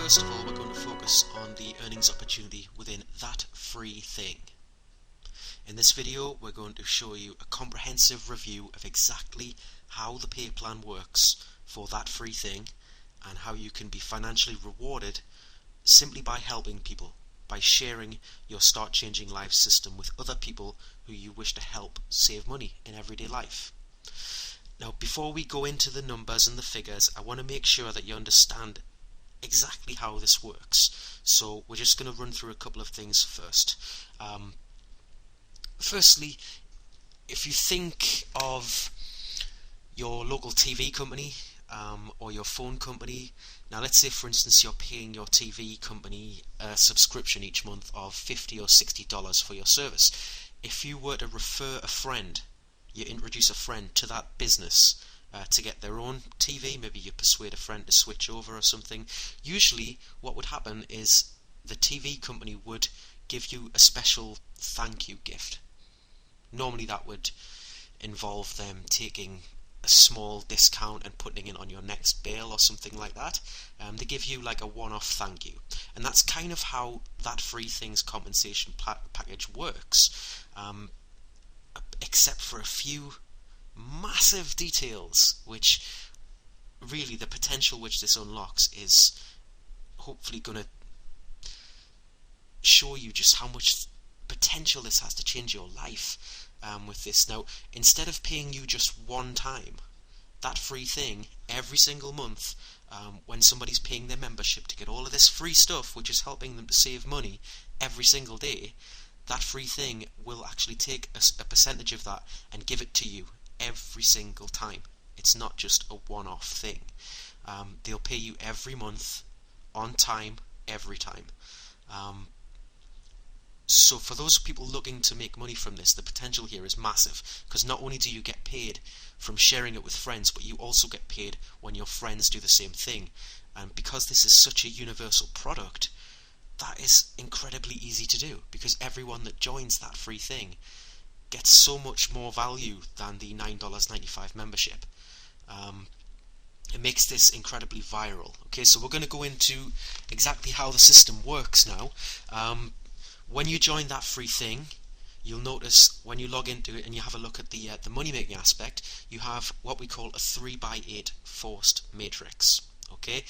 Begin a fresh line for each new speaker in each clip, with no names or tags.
first of all, we're going to focus on the earnings opportunity within that free thing. In this video, we're going to show you a comprehensive review of exactly how the pay plan works for that free thing and how you can be financially rewarded simply by helping people, by sharing your Start Changing Lives system with other people who you wish to help save money in everyday life. Now, before we go into the numbers and the figures, I want to make sure that you understand exactly how this works. So we're just going to run through a couple of things first. Firstly, if you think of your local TV company or your phone company, now let's say for instance you're paying your TV company a subscription each month of $50 or $60 for your service. If you were to refer a friend, you introduce a friend to that business to get their own TV, maybe you persuade a friend to switch over or something, usually what would happen is the TV company would give you a special thank you gift. Normally that would involve them taking a small discount and putting it on your next bill or something like that. They give you like a one-off thank you, and that's kind of how that free things compensation package works, except for a few massive details, which really the potential which this unlocks is hopefully going to show you just how much potential this has to change your life with this. Now, instead of paying you just one time, that free thing every single month, when somebody's paying their membership to get all of this free stuff which is helping them to save money every single day, that free thing will actually take a percentage of that and give it to you every single time. It's not just a one-off thing. They'll pay you every month, on time, every time. So for those people looking to make money from this, the potential here is massive, because not only do you get paid from sharing it with friends, but you also get paid when your friends do the same thing. And because this is such a universal product, that is incredibly easy to do, because everyone that joins that free thing gets so much more value than the $9.95 membership. It makes this incredibly viral. Okay, so we're going to go into exactly how the system works now. When you join that free thing, you'll notice when you log into it and you have a look at the money making aspect, you have what we call a 3x8 forced matrix. Okay,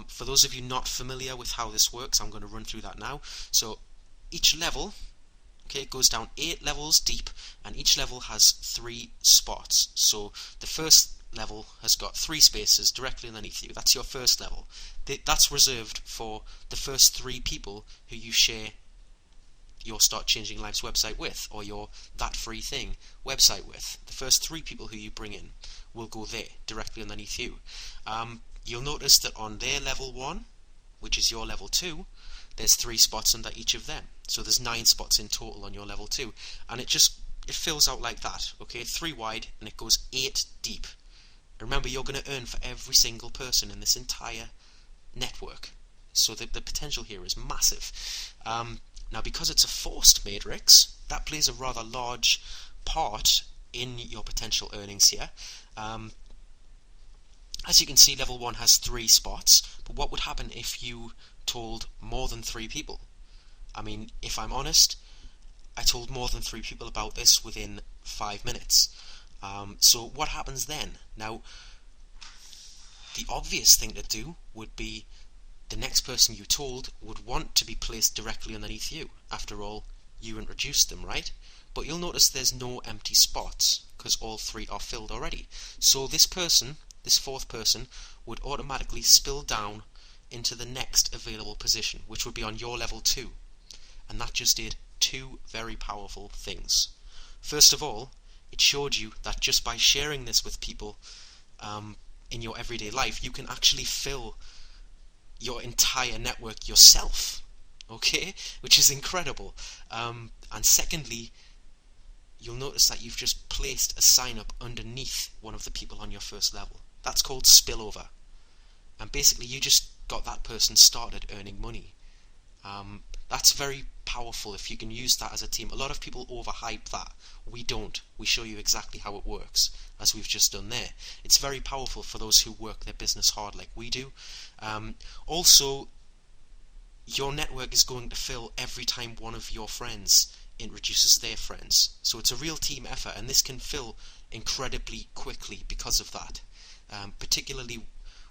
for those of you not familiar with how this works, I'm going to run through that now. So each level, okay, goes down 8 levels deep, and each level has 3 spots. So the first level has got 3 spaces directly underneath you. That's your first level. That's reserved for the first 3 people who you share your Start Changing Lives website with, or your That Free Thing website with. The first 3 people who you bring in will go there, directly underneath you. You'll notice that on their level 1, which is your level 2, there's 3 spots under each of them. So there's 9 spots in total on your level 2. And it fills out like that, okay? 3 wide, and it goes 8 deep. Remember, you're going to earn for every single person in this entire network. So the potential here is massive. Now, because it's a forced matrix, that plays a rather large part in your potential earnings here. As you can see, level 1 has 3 spots, but what would happen if you told more than 3 people? I mean, if I'm honest, I told more than 3 people about this within 5 minutes. So what happens then? Now, the obvious thing to do would be the next person you told would want to be placed directly underneath you. After all, you introduced them, right? But you'll notice there's no empty spots, because all 3 are filled already. So this person, this 4th person, would automatically spill down into the next available position, which would be on your level 2. And that just did 2 very powerful things. First of all, it showed you that just by sharing this with people in your everyday life, you can actually fill your entire network yourself, okay? Which is incredible. And secondly, you'll notice that you've just placed a sign up underneath one of the people on your first level. That's called spillover. And basically you just got that person started earning money. That's very powerful if you can use that as a team. A lot of people overhype that. We don't. We show you exactly how it works, as we've just done there. It's very powerful for those who work their business hard like we do. Also, your network is going to fill every time one of your friends introduces their friends. So it's a real team effort, and this can fill incredibly quickly because of that. Particularly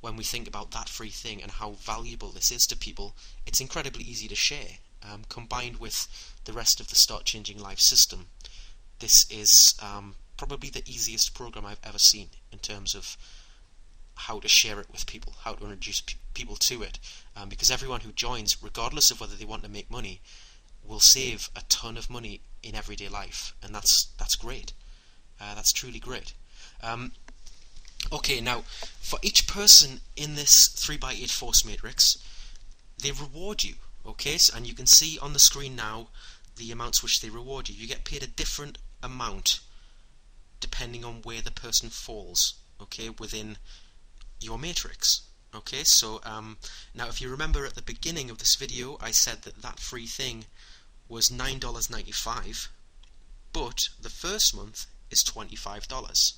when we think about that free thing and how valuable this is to people, it's incredibly easy to share. Combined with the rest of the Start Changing Lives system, this is probably the easiest program I've ever seen in terms of how to share it with people, how to introduce people to it, because everyone who joins, regardless of whether they want to make money, will save a ton of money in everyday life, and that's great. That's truly great. Okay, now for each person in this 3x8 force matrix, they reward you. Okay, so, and you can see on the screen now the amounts which they reward you. You get paid a different amount depending on where the person falls, okay, within your matrix. Okay, so now if you remember at the beginning of this video, I said that free thing was $9.95, but the first month is $25.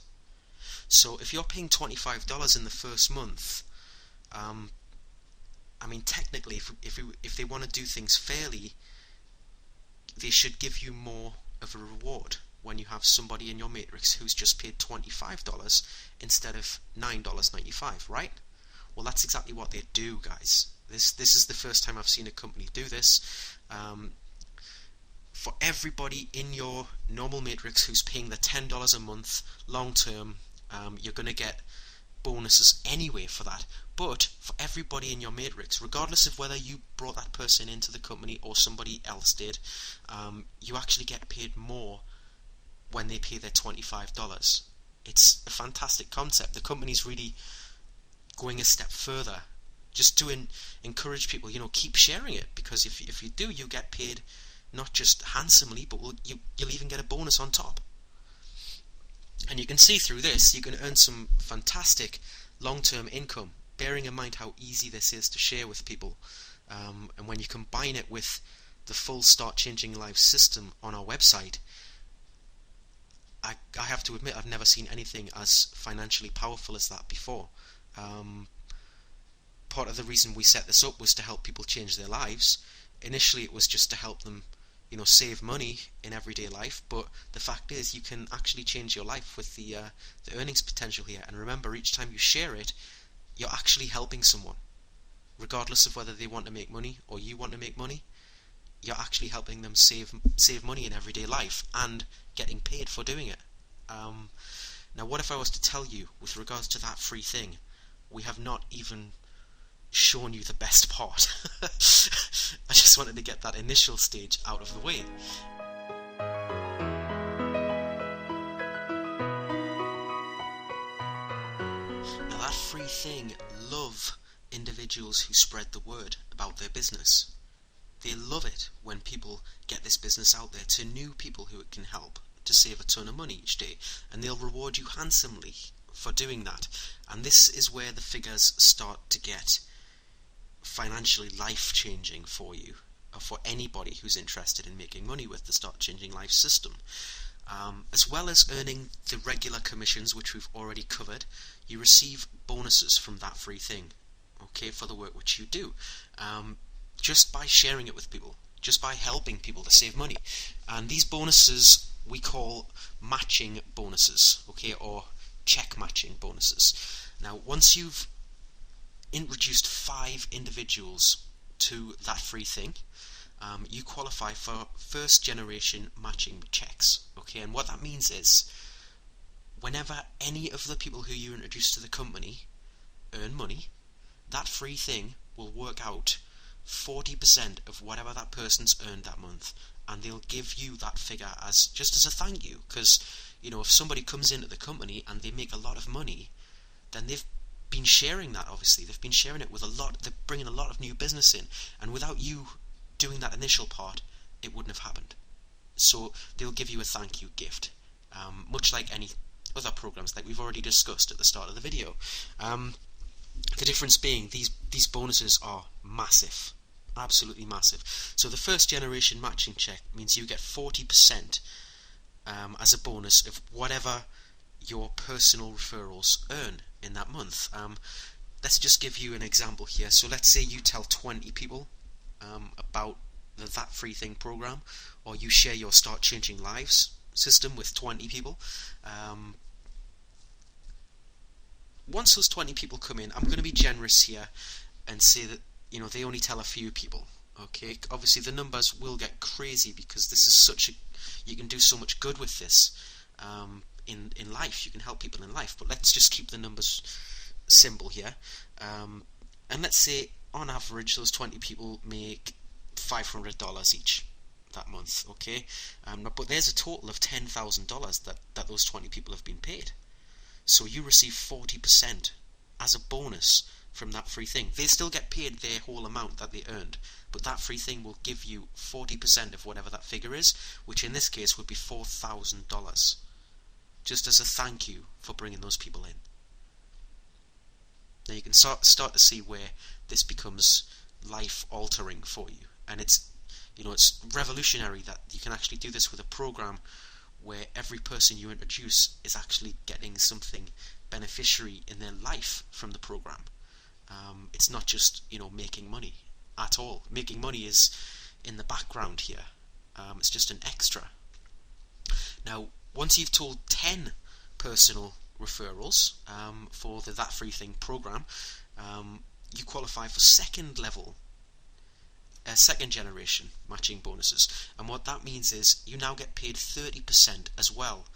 So if you're paying $25 in the first month, I mean, technically, if they want to do things fairly, they should give you more of a reward when you have somebody in your matrix who's just paid $25 instead of $9.95, right? Well, that's exactly what they do, guys. This is the first time I've seen a company do this. For everybody in your normal matrix who's paying the $10 a month long term, you're going to get bonuses anyway for that. But for everybody in your matrix, regardless of whether you brought that person into the company or somebody else did, you actually get paid more when they pay their $25. It's a fantastic concept. The company's really going a step further, just to encourage people, keep sharing it, because if you do, you get paid not just handsomely, but you'll even get a bonus on top. And you can see through this, you can earn some fantastic long-term income, bearing in mind how easy this is to share with people. And when you combine it with the full Start Changing Lives system on our website, I have to admit I've never seen anything as financially powerful as that before. Part of the reason we set this up was to help people change their lives. Initially it was just to help them save money in everyday life, but the fact is you can actually change your life with the earnings potential here. And remember, each time you share it, you're actually helping someone, regardless of whether they want to make money or you want to make money. You're actually helping them save money in everyday life and getting paid for doing it. Now, what if I was to tell you, with regards to that free thing, we have not even shown you the best part. I just wanted to get that initial stage out of the way. Now, that free thing love individuals who spread the word about their business. They love it when people get this business out there to new people who it can help to save a ton of money each day, and they'll reward you handsomely for doing that. And this is where the figures start to get financially life-changing for you, or for anybody who's interested in making money with the Start Changing Lives system. As well as earning the regular commissions, which we've already covered, you receive bonuses from that free thing, okay, for the work which you do, just by sharing it with people, just by helping people to save money. And these bonuses we call matching bonuses, okay, or check matching bonuses. Now, once you've introduced 5 individuals to that free thing, you qualify for first generation matching checks, okay? And what that means is, whenever any of the people who you introduce to the company earn money, that free thing will work out 40% of whatever that person's earned that month, and they'll give you that figure as just as a thank you. Because if somebody comes into the company and they make a lot of money, then they've been sharing that. Obviously they've been sharing it with they're bringing a lot of new business in, and without you doing that initial part, it wouldn't have happened. So they'll give you a thank you gift, much like any other programs that we've already discussed at the start of the video. The difference being these bonuses are massive, absolutely massive. So the first generation matching check means you get 40% as a bonus of whatever your personal referrals earn in that month. Let's just give you an example here. So let's say you tell 20 people about the That Free Thing program, or you share your Start Changing Lives system with 20 people, once those 20 people come in, I'm going to be generous here and say that they only tell a few people. Okay, obviously the numbers will get crazy because this is you can do so much good with this in life. You can help people in life, but let's just keep the numbers simple here. And let's say on average those 20 people make $500 each that month. Okay, but there's a total of $10,000 that those 20 people have been paid. So you receive 40% as a bonus from That Free Thing. They still get paid their whole amount that they earned, but That Free Thing will give you 40% of whatever that figure is, which in this case would be $4,000, just as a thank you for bringing those people in. Now you can start to see where this becomes life-altering for you, and it's revolutionary that you can actually do this with a program where every person you introduce is actually getting something beneficiary in their life from the program. It's not just making money at all. Making money is in the background here. It's just an extra. Now, once you've told 10 personal referrals for the That Free Thing program, you qualify for second generation matching bonuses. And what that means is you now get paid 30% as well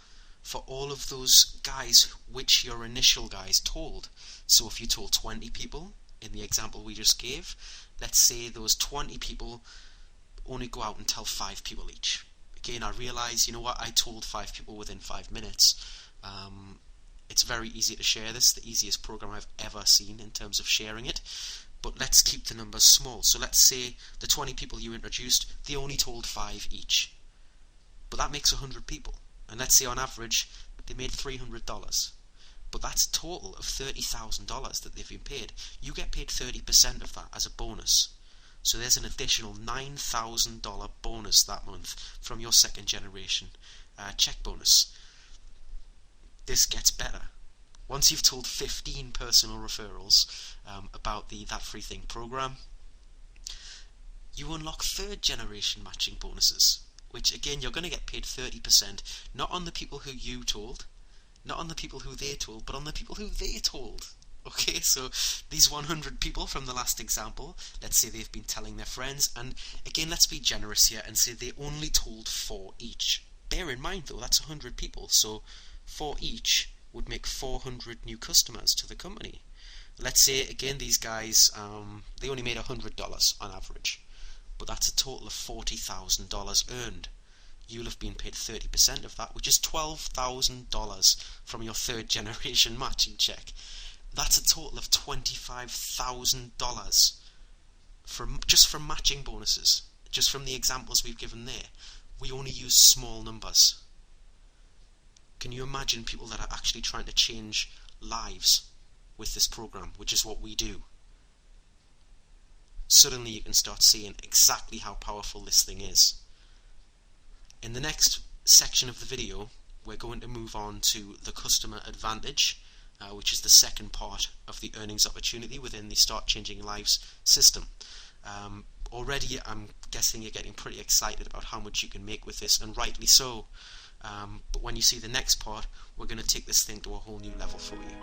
for all of those guys which your initial guys told. So if you told 20 people in the example we just gave, let's say those 20 people only go out and tell 5 people each. Again, I realize, I told 5 people within 5 minutes. It's very easy to share this, the easiest program I've ever seen in terms of sharing it. But let's keep the numbers small. So let's say the 20 people you introduced, they only told 5 each. But that makes 100 people. And let's say on average, they made $300. But that's a total of $30,000 that they've been paid. You get paid 30% of that as a bonus. So there's an additional $9,000 bonus that month from your second generation check bonus. This gets better. Once you've told 15 personal referrals about the That Free Thing program, you unlock third generation matching bonuses, which again you're going to get paid 30%, not on the people who you told, not on the people who they told, but on the people who they told. Okay, so these 100 people from the last example, let's say they've been telling their friends, and again let's be generous here and say they only told 4 each. Bear in mind though, that's 100 people, so 4 each would make 400 new customers to the company. Let's say again these guys, they only made $100 on average, but that's a total of $40,000 earned. You'll have been paid 30% of that, which is $12,000 from your third generation matching check. That's a total of $25,000 just from matching bonuses. Just from the examples we've given there, we only use small numbers. Can you imagine people that are actually trying to change lives with this program, which is what we do? Suddenly you can start seeing exactly how powerful this thing is. In the next section of the video, we're going to move on to the customer advantage, which is the second part of the earnings opportunity within the Start Changing Lives system. Already I'm guessing you're getting pretty excited about how much you can make with this, and rightly so. But when you see the next part, we're going to take this thing to a whole new level for you.